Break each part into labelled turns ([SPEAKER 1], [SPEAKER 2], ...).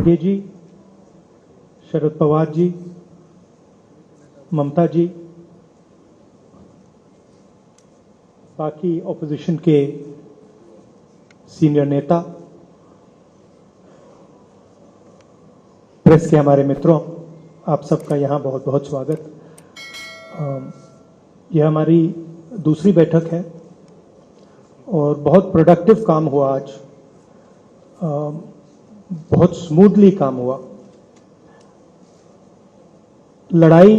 [SPEAKER 1] खारगे जी, शरद पवार जी, ममता जी, बाकी ऑपोजिशन के सीनियर नेता, प्रेस के हमारे मित्रों, आप सबका यहाँ बहुत बहुत स्वागत। यह हमारी दूसरी बैठक है और बहुत प्रोडक्टिव काम हुआ आज, बहुत स्मूथली काम हुआ। लड़ाई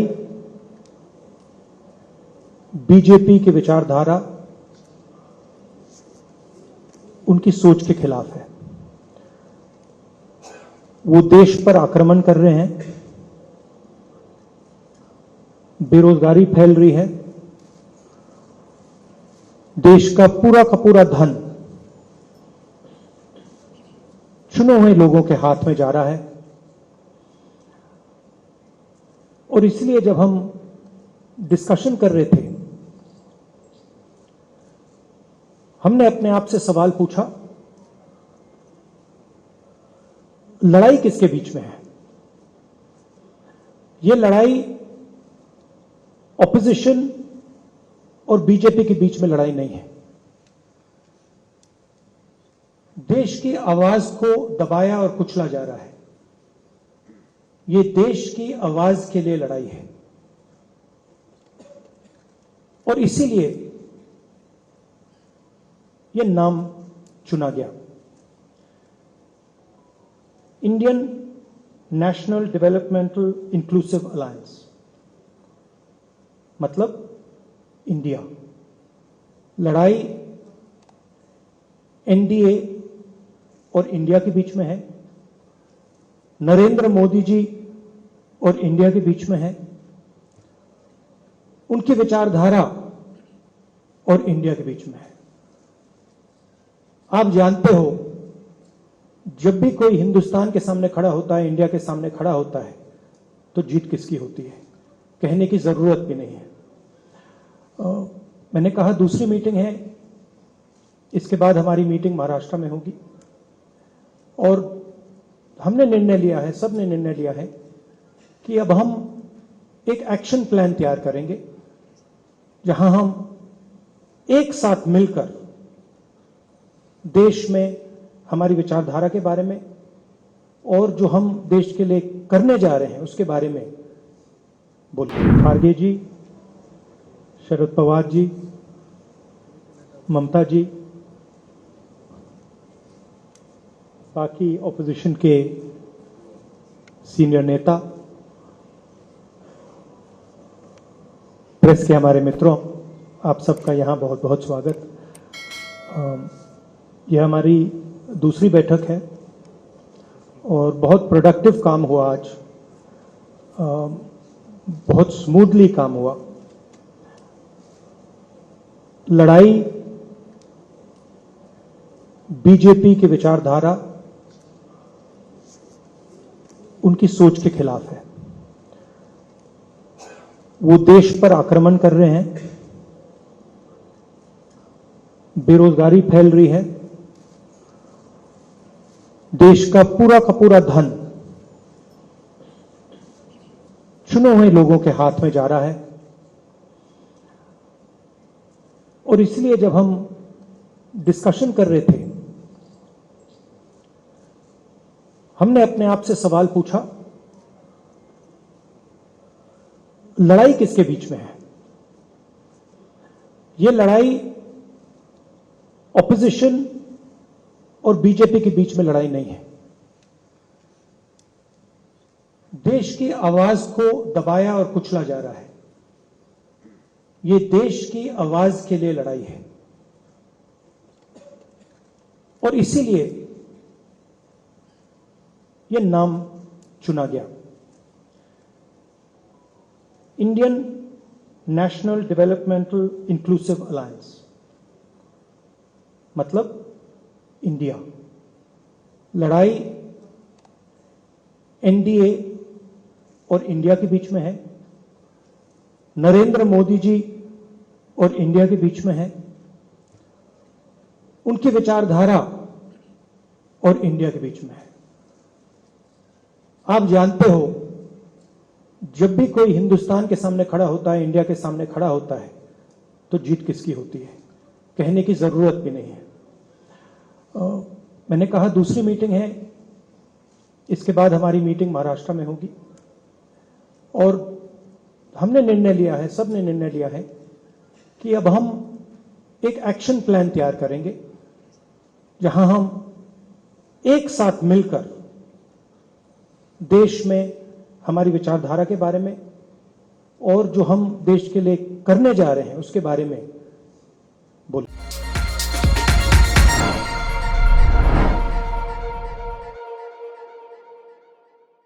[SPEAKER 1] बीजेपी की विचारधारा, उनकी सोच के खिलाफ है। वो देश पर आक्रमण कर रहे हैं, बेरोजगारी फैल रही है, देश का पूरा धन चुने हुए लोगों के हाथ में जा रहा है। और इसलिए जब हम डिस्कशन कर रहे थे, हमने अपने आप से सवाल पूछा, लड़ाई किसके बीच में है? यह लड़ाई ऑपोजिशन और बीजेपी के बीच में लड़ाई नहीं है। देश की आवाज को दबाया और कुचला जा रहा है। यह देश की आवाज के लिए लड़ाई है और इसीलिए यह नाम चुना गया, Indian national developmental inclusive alliance, मतलब इंडिया। लड़ाई एनडीए और इंडिया के बीच में है, नरेंद्र मोदी जी और इंडिया के बीच में है, उनकी विचारधारा और इंडिया के बीच में है। आप जानते हो, जब भी कोई हिंदुस्तान के सामने खड़ा होता है, इंडिया के सामने खड़ा होता है, तो जीत किसकी होती है? कहने की जरूरत भी नहीं है। मैंने कहा दूसरी मीटिंग है, इसके बाद हमारी मीटिंग महाराष्ट्र में होगी और हमने निर्णय लिया है, सबने निर्णय लिया है कि अब हम एक एक्शन प्लान तैयार करेंगे जहां हम एक साथ मिलकर देश में हमारी विचारधारा के बारे में और जो हम देश के लिए करने जा रहे हैं उसके बारे में बोलेंगे। खारगे जी, शरद पवार जी, ममता जी, बाकी ऑपोजिशन के सीनियर नेता, प्रेस के हमारे मित्रों, आप सबका यहाँ बहुत बहुत स्वागत। यह हमारी दूसरी बैठक है और बहुत प्रोडक्टिव काम हुआ आज, बहुत स्मूथली काम हुआ। लड़ाई बीजेपी की विचारधारा, उनकी सोच के खिलाफ है। वो देश पर आक्रमण कर रहे हैं, बेरोजगारी फैल रही है, देश का पूरा धन चुने हुए लोगों के हाथ में जा रहा है। और इसलिए जब हम डिस्कशन कर रहे थे, हमने अपने आप से सवाल पूछा, लड़ाई किसके बीच में है? यह लड़ाई ऑपोजिशन और बीजेपी के बीच में लड़ाई नहीं है। देश की आवाज को दबाया और कुचला जा रहा है। यह देश की आवाज के लिए लड़ाई है और इसीलिए यह नाम चुना गया, Indian national developmental inclusive alliance, मतलब इंडिया। लड़ाई एनडीए और इंडिया के बीच में है, नरेंद्र मोदी जी और इंडिया के बीच में है, उनकी विचारधारा और इंडिया के बीच में है। आप जानते हो, जब भी कोई हिंदुस्तान के सामने खड़ा होता है, इंडिया के सामने खड़ा होता है, तो जीत किसकी होती है, कहने की जरूरत भी नहीं है। मैंने कहा दूसरी मीटिंग है, इसके बाद हमारी मीटिंग महाराष्ट्र में होगी और हमने निर्णय लिया है, सबने निर्णय लिया है कि अब हम एक एक्शन प्लान तैयार करेंगे जहां हम एक साथ मिलकर देश में हमारी विचारधारा के बारे में और जो हम देश के लिए करने जा रहे हैं उसके बारे में